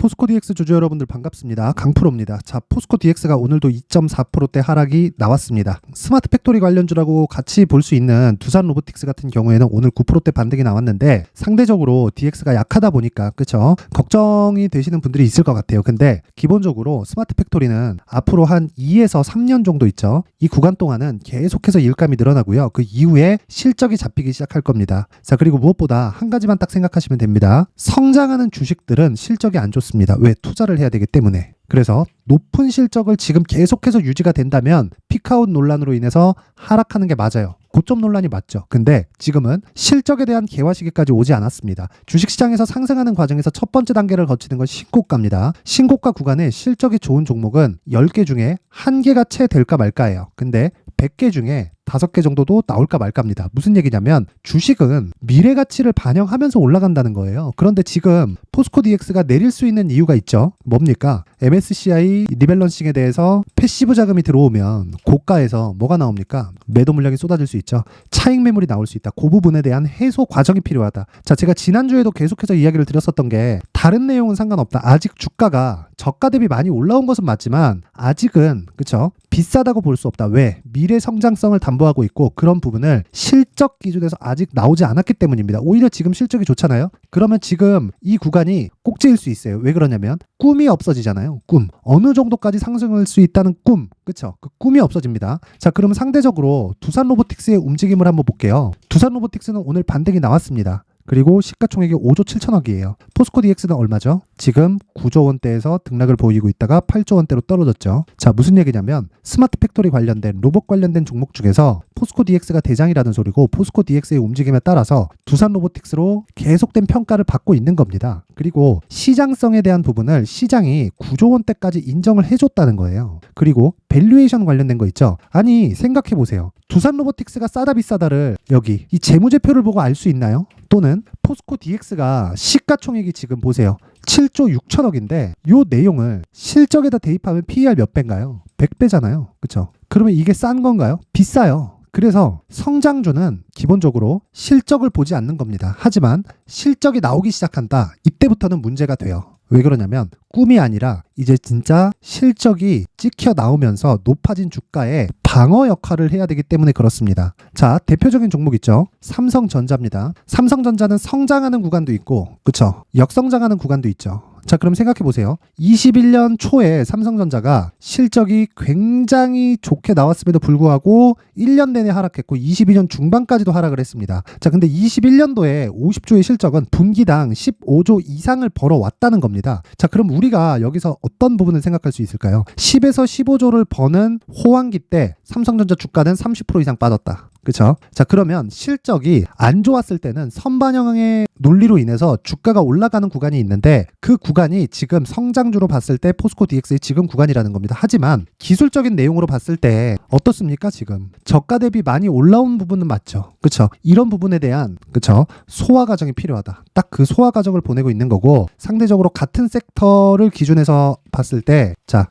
포스코 DX 주주 여러분들 반갑습니다. 강프로입니다. 자, 포스코 DX가 오늘도 2.4%대 하락이 나왔습니다. 스마트 팩토리 관련주라고 같이 볼 수 있는 두산 로보틱스 같은 경우에는 오늘 9%대 반등이 나왔는데 상대적으로 DX가 약하다 보니까 그쵸? 걱정이 되시는 분들이 있을 것 같아요. 근데 기본적으로 스마트 팩토리는 앞으로 한 2에서 3년 정도 있죠. 이 구간 동안은 계속해서 일감이 늘어나고요. 그 이후에 실적이 잡히기 시작할 겁니다. 자, 그리고 무엇보다 한 가지만 딱 생각하시면 됩니다. 성장하는 주식들은 실적이 안 좋습니다. 왜? 투자를 해야 되기 때문에. 그래서 높은 실적을 지금 계속해서 유지가 된다면 피크아웃 논란으로 인해서 하락하는 게 맞아요. 고점 논란이 맞죠. 근데 지금은 실적에 대한 개화 시기까지 오지 않았습니다. 주식시장에서 상승하는 과정에서 첫 번째 단계를 거치는 건 신고가입니다. 신고가 구간에 실적이 좋은 종목은 10개 중에 1개가 채 될까 말까예요. 근데 100개 중에 5개 정도도 나올까 말까입니다. 무슨 얘기냐면 주식은 미래 가치를 반영하면서 올라간다는 거예요. 그런데 지금 포스코 DX가 내릴 수 있는 이유가 있죠. 뭡니까? MSCI 리밸런싱에 대해서 패시브 자금이 들어오면 고가에서 뭐가 나옵니까? 매도 물량이 쏟아질 수 있죠. 차익 매물이 나올 수 있다. 그 부분에 대한 해소 과정이 필요하다. 자, 제가 지난주에도 계속해서 이야기를 드렸었던 게 다른 내용은 상관없다. 아직 주가가 저가 대비 많이 올라온 것은 맞지만 아직은 그쵸? 비싸다고 볼 수 없다. 왜? 미래 성장성을 담보하고 있고 그런 부분을 실적 기준에서 아직 나오지 않았기 때문입니다. 오히려 지금 실적이 좋잖아요. 그러면 지금 이 구간이 꼭지일 수 있어요. 왜 그러냐면 꿈이 없어지잖아요. 꿈. 어느 정도까지 상승할 수 있다는 꿈. 그쵸? 그 꿈이 없어집니다. 자, 그러면 상대적으로 두산 로보틱스의 움직임을 한번 볼게요. 두산 로보틱스는 오늘 반등이 나왔습니다. 그리고 시가총액이 5조 7천억이에요. 포스코 DX는 얼마죠? 지금 9조 원대에서 등락을 보이고 있다가 8조 원대로 떨어졌죠. 자, 무슨 얘기냐면 스마트 팩토리 관련된 로봇 관련된 종목 중에서 포스코 DX가 대장이라는 소리고 포스코 DX의 움직임에 따라서 두산 로보틱스로 계속된 평가를 받고 있는 겁니다. 그리고 시장성에 대한 부분을 시장이 9조 원대까지 인정을 해줬다는 거예요. 그리고 밸류에이션 관련된 거 있죠. 아니 생각해보세요. 두산 로보틱스가 싸다 비싸다를 여기 이 재무제표를 보고 알 수 있나요? 또는 포스코 DX가 시가총액이 지금 보세요. 7조 6천억인데 요 내용을 실적에다 대입하면 PER 몇 배인가요? 100배잖아요. 그쵸? 그러면 이게 싼 건가요? 비싸요. 그래서 성장주는 기본적으로 실적을 보지 않는 겁니다. 하지만 실적이 나오기 시작한다. 이때부터는 문제가 돼요. 왜 그러냐면 꿈이 아니라 이제 진짜 실적이 찍혀 나오면서 높아진 주가에 방어 역할을 해야 되기 때문에 그렇습니다. 자, 대표적인 종목 있죠. 삼성전자입니다. 삼성전자는 성장하는 구간도 있고 그쵸? 역성장하는 구간도 있죠. 자, 그럼 생각해 보세요. 21년 초에 삼성전자가 실적이 굉장히 좋게 나왔음에도 불구하고 1년 내내 하락했고 22년 중반까지도 하락을 했습니다. 자, 근데 21년도에 50조의 실적은 분기당 15조 이상을 벌어왔다는 겁니다. 자, 그럼 우리가 여기서 어떤 부분을 생각할 수 있을까요? 10에서 15조를 버는 호황기 때 삼성전자 주가는 30% 이상 빠졌다. 그쵸? 자, 그러면 실적이 안 좋았을 때는 선반영의 논리로 인해서 주가가 올라가는 구간이 있는데 그 구간이 지금 성장주로 봤을 때 포스코 DX의 지금 구간이라는 겁니다. 하지만 기술적인 내용으로 봤을 때 어떻습니까? 지금 저가 대비 많이 올라온 부분은 맞죠. 그쵸? 이런 부분에 대한 그쵸? 소화 과정이 필요하다. 딱 그 소화 과정을 보내고 있는 거고 상대적으로 같은 섹터를 기준해서 봤을 때 자,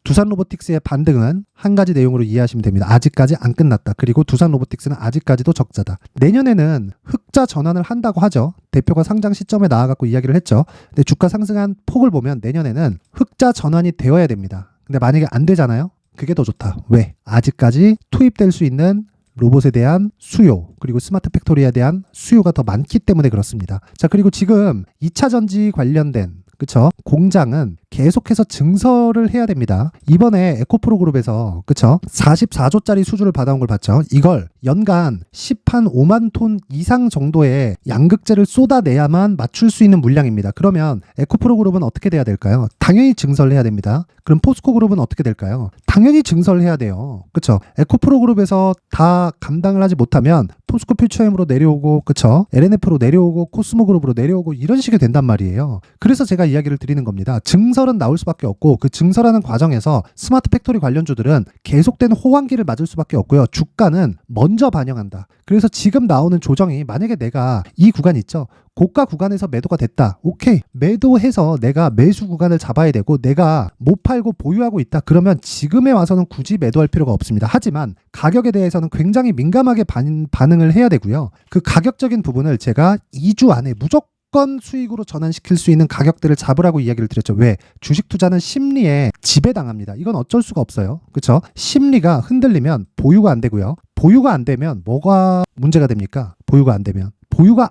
두산 로보틱스의 반등은 한 가지 내용으로 이해하시면 됩니다. 아직까지 안 끝났다. 그리고 두산 로보틱스는 아직까지도 적자다. 내년에는 흑자 전환을 한다고 하죠. 대표가 상장 시점에 나와갖고 이야기를 했죠. 근데 주가 상승한 폭을 보면 내년에는 흑자 전환이 되어야 됩니다. 근데 만약에 안 되잖아요. 그게 더 좋다. 왜? 아직까지 투입될 수 있는 로봇에 대한 수요 그리고 스마트 팩토리에 대한 수요가 더 많기 때문에 그렇습니다. 자, 그리고 지금 2차 전지 관련된 그쵸? 공장은 계속해서 증설을 해야 됩니다. 이번에 에코프로 그룹에서 그쵸? 44조짜리 수주를 받아온 걸 봤죠. 이걸 연간 15만 톤 이상 정도의 양극재를 쏟아내야만 맞출 수 있는 물량입니다. 그러면 에코프로 그룹은 어떻게 돼야 될까요? 당연히 증설해야 됩니다. 그럼 포스코 그룹은 어떻게 될까요? 당연히 증설해야 돼요. 그쵸? 에코프로 그룹에서 다 감당을 하지 못하면 포스코 퓨처엠으로 내려오고 그쵸? LNF로 내려오고 코스모 그룹으로 내려오고 이런 식이 된단 말이에요. 그래서 제가 이야기를 드리는 겁니다. 증설은 나올 수밖에 없고 그 증설하는 과정에서 스마트 팩토리 관련주들은 계속된 호황기를 맞을 수밖에 없고요. 주가는 먼저 반영한다. 그래서 지금 나오는 조정이 만약에 내가 이 구간 있죠. 고가 구간에서 매도가 됐다. 오케이. 매도해서 내가 매수 구간을 잡아야 되고 내가 못 팔고 보유하고 있다. 그러면 지금에 와서는 굳이 매도할 필요가 없습니다. 하지만 가격에 대해서는 굉장히 민감하게 반응을 해야 되고요. 그 가격적인 부분을 제가 2주 안에 무조건 무조건 수익으로 전환시킬 수 있는 가격대를 잡으라고 이야기를 드렸죠. 왜? 주식 투자는 심리에 지배당합니다. 이건 어쩔 수가 없어요. 그렇죠? 심리가 흔들리면 보유가 안 되고요. 보유가 안 되면 뭐가 문제가 됩니까? 보유가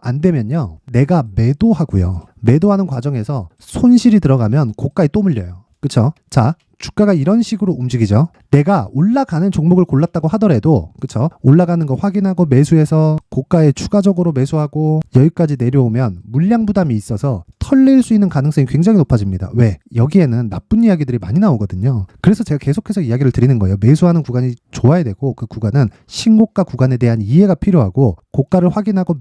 안 되면요. 내가 매도하고요. 매도하는 과정에서 손실이 들어가면 고가에 또 물려요. 그렇죠? 자, 주가가 이런 식으로 움직이죠. 내가 올라가는 종목을 골랐다고 하더라도, 그쵸? 올라가는 거 확인하고 매수해서 고가에 추가적으로 매수하고 여기까지 내려오면 물량 부담이 있어서 털릴 수 있는 가능성이 굉장히 높아집니다. 왜? 여기에는 나쁜 이야기들이 많이 나오거든요. 그래서 제가 계속해서 이야기를 드리는 거예요. 매수하는 구간이 좋아야 되고 그 구간은 신고가 구간에 대한 이해가 필요하고 고가를 확인하고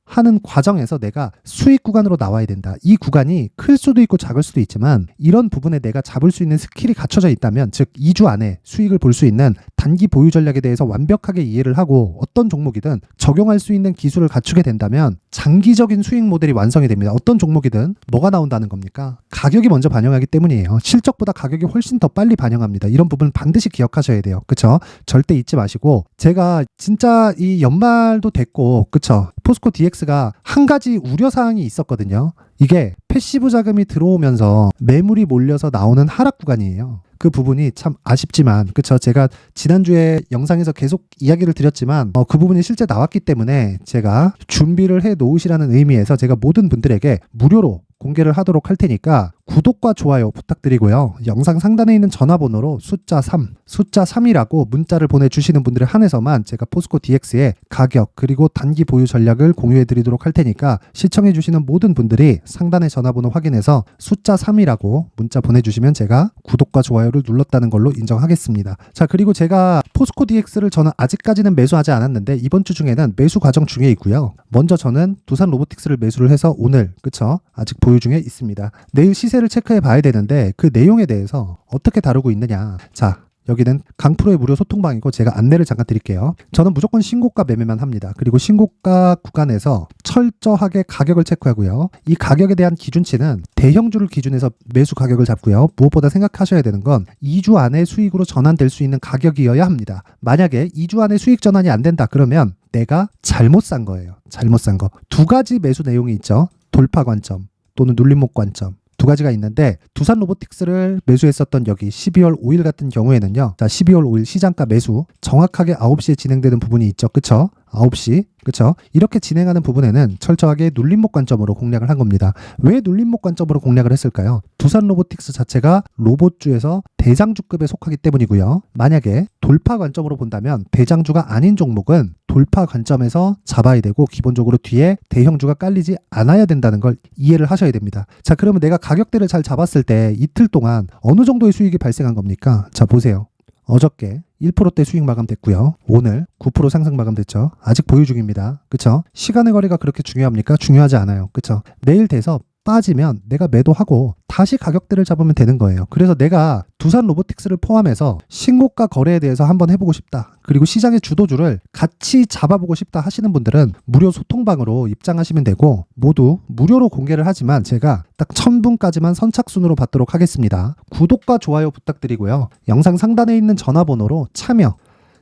하는 과정에서 내가 수익 구간으로 나와야 된다. 이 구간이 클 수도 있고 작을 수도 있지만 이런 부분에 내가 잡을 수 있는 스킬이 갖춰져 있다면, 즉 2주 안에 수익을 볼 수 있는 단기 보유 전략에 대해서 완벽하게 이해를 하고 어떤 종목이든 적용할 수 있는 기술을 갖추게 된다면 장기적인 수익 모델이 완성이 됩니다. 어떤 종목이든 뭐가 나온다는 겁니까? 가격이 먼저 반영하기 때문이에요. 실적보다 가격이 훨씬 더 빨리 반영합니다. 이런 부분 반드시 기억하셔야 돼요. 그쵸? 절대 잊지 마시고, 제가 진짜 이 연말도 됐고, 그쵸? 포스코 DX가 한 가지 우려사항이 있었거든요. 이게 패시브 자금이 들어오면서 매물이 몰려서 나오는 하락 구간이에요. 그 부분이 참 아쉽지만, 그쵸? 제가 지난주에 영상에서 계속 이야기를 드렸지만 그 부분이 실제 나왔기 때문에 제가 준비를 해 놓으시라는 의미에서 제가 모든 분들에게 무료로 공개를 하도록 할 테니까 구독과 좋아요 부탁드리고요. 영상 상단에 있는 전화번호로 숫자 3이라고 문자를 보내주시는 분들에 한해서만 제가 포스코 DX의 가격 그리고 단기 보유 전략을 공유해 드리도록 할 테니까 시청해 주시는 모든 분들이 상단의 전화번호 확인해서 숫자 3이라고 문자 보내주시면 제가 구독과 좋아요를 눌렀다는 걸로 인정하겠습니다. 자, 그리고 제가 포스코 DX를 저는 아직까지는 매수하지 않았는데 이번 주 중에는 매수 과정 중에 있고요. 먼저 저는 두산 로보틱스를 매수를 해서 오늘, 그쵸? 아직 보유 중에 있습니다. 내일 시세를 체크해 봐야 되는데 그 내용에 대해서 어떻게 다루고 있느냐. 자, 여기는 강프로의 무료 소통방이고 제가 안내를 잠깐 드릴게요. 저는 무조건 신고가 매매만 합니다. 그리고 신고가 구간에서 철저하게 가격을 체크하고요. 이 가격에 대한 기준치는 대형주를 기준해서 매수 가격을 잡고요. 무엇보다 생각하셔야 되는 건 2주 안에 수익으로 전환될 수 있는 가격이어야 합니다. 만약에 2주 안에 수익 전환이 안 된다 그러면 내가 잘못 산 거예요. 잘못 산 거. 두 가지 매수 내용이 있죠. 돌파 관점 또는 눌림목 관점. 두 가지가 있는데 두산 로보틱스를 매수했었던 여기 12월 5일 같은 경우에는요. 자, 12월 5일 시장가 매수 정확하게 9시에 진행되는 부분이 있죠. 그쵸? 9시. 그쵸? 이렇게 진행하는 부분에는 철저하게 눌림목 관점으로 공략을 한 겁니다. 왜 눌림목 관점으로 공략을 했을까요? 두산 로보틱스 자체가 로봇주에서 대장주급에 속하기 때문이고요. 만약에 돌파 관점으로 본다면 대장주가 아닌 종목은 돌파 관점에서 잡아야 되고 기본적으로 뒤에 대형주가 깔리지 않아야 된다는 걸 이해를 하셔야 됩니다. 자, 그러면 내가 가격대를 잘 잡았을 때 이틀 동안 어느 정도의 수익이 발생한 겁니까? 자, 보세요. 어저께 1%대 수익 마감됐고요. 오늘 9% 상승 마감됐죠. 아직 보유 중입니다. 그쵸? 시간의 거리가 그렇게 중요합니까? 중요하지 않아요. 그쵸? 내일 돼서 빠지면 내가 매도하고 다시 가격대를 잡으면 되는 거예요. 그래서 내가 두산 로보틱스를 포함해서 신고가 거래에 대해서 한번 해보고 싶다. 그리고 시장의 주도주를 같이 잡아보고 싶다 하시는 분들은 무료 소통방으로 입장하시면 되고 모두 무료로 공개를 하지만 제가 딱 1000분까지만 선착순으로 받도록 하겠습니다. 구독과 좋아요 부탁드리고요. 영상 상단에 있는 전화번호로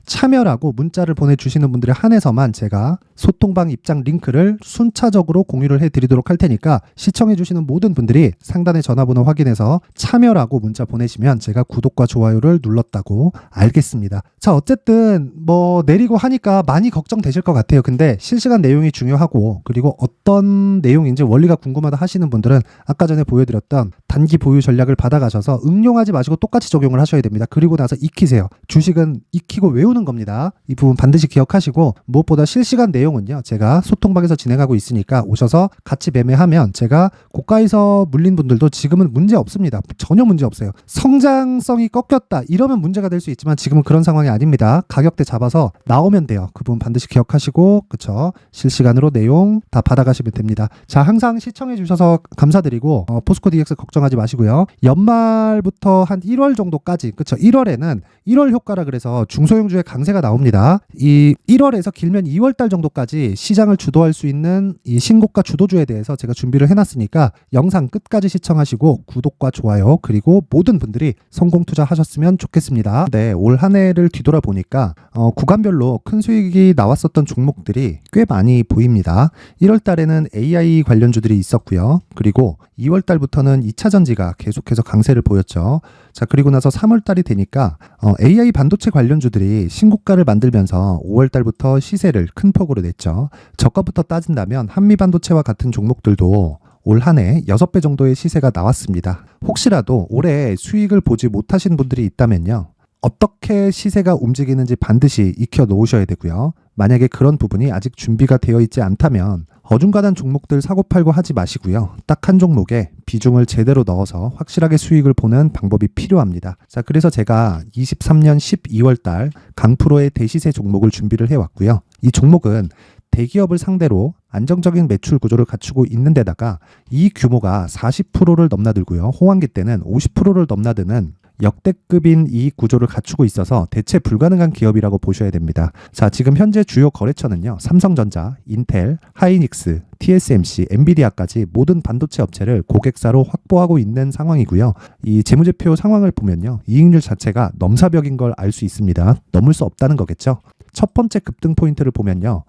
참여라고 문자를 보내주시는 분들에 한해서만 제가 소통방 입장 링크를 순차적으로 공유를 해드리도록 할 테니까 시청해주시는 모든 분들이 상단의 전화번호 확인해서 참여라고 문자 보내시면 제가 구독과 좋아요를 눌렀다고 알겠습니다. 자, 어쨌든 뭐 내리고 하니까 많이 걱정되실 것 같아요. 근데 실시간 내용이 중요하고 그리고 어떤 내용인지 원리가 궁금하다 하시는 분들은 아까 전에 보여드렸던 단기 보유 전략을 받아가셔서 응용하지 마시고 똑같이 적용을 하셔야 됩니다. 그리고 나서 익히세요. 주식은 익히고 외우는 겁니다. 이 부분 반드시 기억하시고 무엇보다 실시간 내용은요. 제가 소통방에서 진행하고 있으니까 오셔서 같이 매매하면 제가 고가에서 물린 분들도 지금은 문제 없습니다. 전혀 문제 없어요. 성장성이 꺾였다 이러면 문제가 될 수 있지만 지금은 그런 상황이 아닙니다. 가격대 잡아서 나오면 돼요. 그 부분 반드시 기억하시고 그쵸? 실시간으로 내용 다 받아가시면 됩니다. 자, 항상 시청해 주셔서 감사드리고 포스코 DX 걱정하지 마시고요. 연말부터 한 1월 정도까지 그쵸? 1월에는 1월 효과라 그래서 중소형주에 주에 강세가 나옵니다. 이 1월에서 길면 2월달 정도까지 시장을 주도할 수 있는 이 신고가 주도주에 대해서 제가 준비를 해놨으니까 영상 끝까지 시청하시고 구독과 좋아요 그리고 모든 분들이 성공 투자하셨으면 좋겠습니다. 네, 올 한 해를 뒤돌아보니까 구간별로 큰 수익이 나왔었던 종목들이 꽤 많이 보입니다. 1월 달에는 AI 관련주들이 있었고요. 그리고 2월 달부터는 2차 전지가 계속해서 강세를 보였죠. 자, 그리고 나서 3월 달이 되니까 AI 반도체 관련주들이 신고가를 만들면서 5월 달부터 시세를 큰 폭으로 냈죠. 저가부터 따진다면 한미 반도체와 같은 종목들도 올 한 해 6배 정도의 시세가 나왔습니다. 혹시라도 올해 수익을 보지 못하신 분들이 있다면요. 어떻게 시세가 움직이는지 반드시 익혀 놓으셔야 되고요. 만약에 그런 부분이 아직 준비가 되어 있지 않다면 어중간한 종목들 사고팔고 하지 마시고요. 딱 한 종목에 비중을 제대로 넣어서 확실하게 수익을 보는 방법이 필요합니다. 자, 그래서 제가 23년 12월 달 강프로의 대시세 종목을 준비를 해왔고요. 이 종목은 대기업을 상대로 안정적인 매출 구조를 갖추고 있는 데다가 이 규모가 40%를 넘나들고요. 호황기 때는 50%를 넘나드는 역대급인 이익 구조를 갖추고 있어서 대체 불가능한 기업이라고 보셔야 됩니다. 자, 지금 현재 주요 거래처는요. 삼성전자, 인텔, 하이닉스, TSMC, 엔비디아까지 모든 반도체 업체를 고객사로 확보하고 있는 상황이고요. 이 재무제표 상황을 보면요. 이익률 자체가 넘사벽인 걸 알 수 있습니다. 넘을 수 없다는 거겠죠. 첫 번째 급등 포인트를 보면요.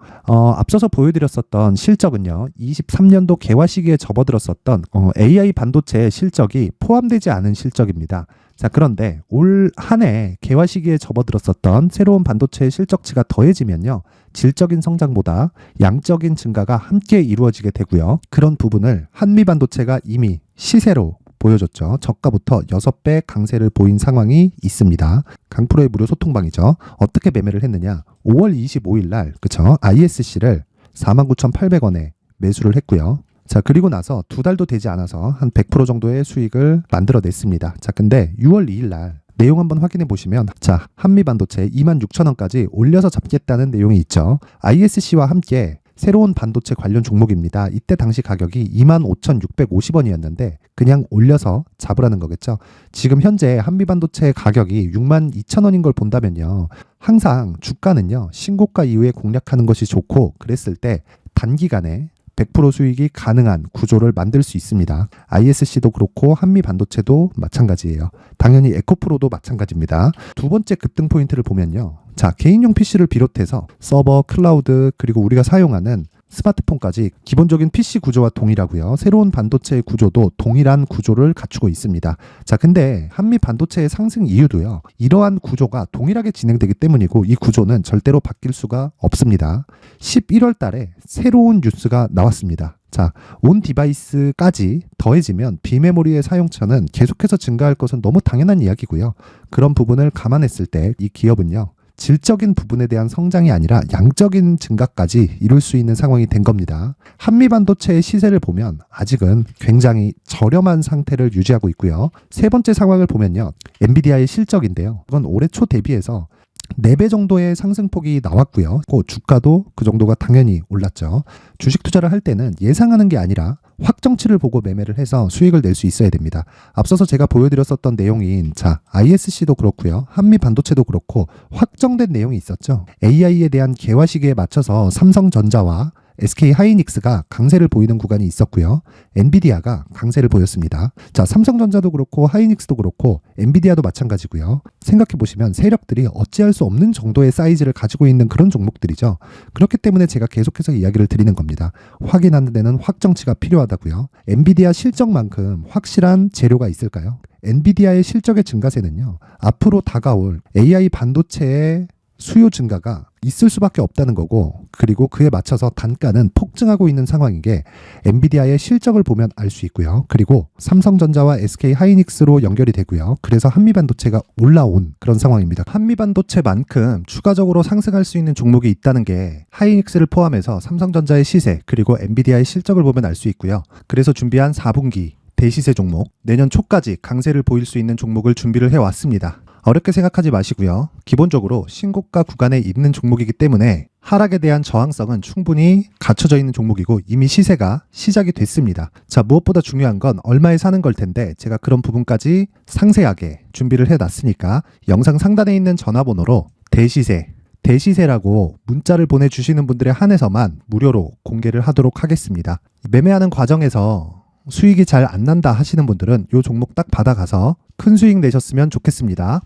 앞서서 보여드렸었던 실적은요. 23년도 개화 시기에 접어들었었던 AI 반도체의 실적이 포함되지 않은 실적입니다. 자, 그런데 올 한 해 개화 시기에 접어들었었던 새로운 반도체의 실적치가 더해지면요. 질적인 성장보다 양적인 증가가 함께 이루어지게 되고요. 그런 부분을 한미 반도체가 이미 시세로 보여줬죠. 저가부터 6배 강세를 보인 상황이 있습니다. 강프로의 무료 소통방이죠. 어떻게 매매를 했느냐. 5월 25일 날 그쵸? ISC를 49,800원에 매수를 했고요. 자, 그리고 나서 2달도 되지 않아서 한 100% 정도의 수익을 만들어냈습니다. 자, 근데 6월 2일 날 내용 한번 확인해 보시면 자, 한미반도체 26,000원까지 올려서 잡겠다는 내용이 있죠. ISC와 함께 새로운 반도체 관련 종목입니다. 이때 당시 가격이 25,650원이었는데 그냥 올려서 잡으라는 거겠죠. 지금 현재 한미반도체 가격이 62,000원인 걸 본다면요. 항상 주가는요. 신고가 이후에 공략하는 것이 좋고 그랬을 때 단기간에 100% 수익이 가능한 구조를 만들 수 있습니다. ISC도 그렇고 한미 반도체도 마찬가지예요. 당연히 에코프로도 마찬가지입니다. 두 번째 급등 포인트를 보면요. 자, 개인용 PC를 비롯해서 서버, 클라우드, 그리고 우리가 사용하는 스마트폰까지 기본적인 PC 구조와 동일하고요. 새로운 반도체의 구조도 동일한 구조를 갖추고 있습니다. 자, 근데 한미 반도체의 상승 이유도요. 이러한 구조가 동일하게 진행되기 때문이고 이 구조는 절대로 바뀔 수가 없습니다. 11월 달에 새로운 뉴스가 나왔습니다. 자, 온 디바이스까지 더해지면 비메모리의 사용처는 계속해서 증가할 것은 너무 당연한 이야기고요. 그런 부분을 감안했을 때 이 기업은요. 질적인 부분에 대한 성장이 아니라 양적인 증가까지 이룰 수 있는 상황이 된 겁니다. 한미 반도체의 시세를 보면 아직은 굉장히 저렴한 상태를 유지하고 있고요. 세 번째 상황을 보면요. 엔비디아의 실적인데요. 이건 올해 초 대비해서 4배 정도의 상승폭이 나왔고요. 주가도 그 정도가 당연히 올랐죠. 주식 투자를 할 때는 예상하는 게 아니라 확정치를 보고 매매를 해서 수익을 낼 수 있어야 됩니다. 앞서서 제가 보여드렸었던 내용인 자, ISC도 그렇고요. 한미 반도체도 그렇고 확정된 내용이 있었죠. AI에 대한 개화 시기에 맞춰서 삼성전자와 SK 하이닉스가 강세를 보이는 구간이 있었고요. 엔비디아가 강세를 보였습니다. 자, 삼성전자도 그렇고 하이닉스도 그렇고 엔비디아도 마찬가지고요. 생각해 보시면 세력들이 어찌할 수 없는 정도의 사이즈를 가지고 있는 그런 종목들이죠. 그렇기 때문에 제가 계속해서 이야기를 드리는 겁니다. 확인하는 데는 확정치가 필요하다고요. 엔비디아 실적만큼 확실한 재료가 있을까요? 엔비디아의 실적의 증가세는요. 앞으로 다가올 AI 반도체의 수요 증가가 있을 수밖에 없다는 거고 그리고 그에 맞춰서 단가는 폭증하고 있는 상황인 게 엔비디아의 실적을 보면 알 수 있고요. 그리고 삼성전자와 SK 하이닉스로 연결이 되고요. 그래서 한미반도체가 올라온 그런 상황입니다. 한미반도체만큼 추가적으로 상승할 수 있는 종목이 있다는 게 하이닉스를 포함해서 삼성전자의 시세 그리고 엔비디아의 실적을 보면 알 수 있고요. 그래서 준비한 4분기 대시세 종목 내년 초까지 강세를 보일 수 있는 종목을 준비를 해왔습니다. 어렵게 생각하지 마시고요. 기본적으로 신고가 구간에 있는 종목이기 때문에 하락에 대한 저항성은 충분히 갖춰져 있는 종목이고 이미 시세가 시작이 됐습니다. 자, 무엇보다 중요한 건 얼마에 사는 걸 텐데 제가 그런 부분까지 상세하게 준비를 해놨으니까 영상 상단에 있는 전화번호로 대시세라고 문자를 보내주시는 분들에 한해서만 무료로 공개를 하도록 하겠습니다. 매매하는 과정에서 수익이 잘 안 난다 하시는 분들은 이 종목 딱 받아가서 큰 수익 내셨으면 좋겠습니다.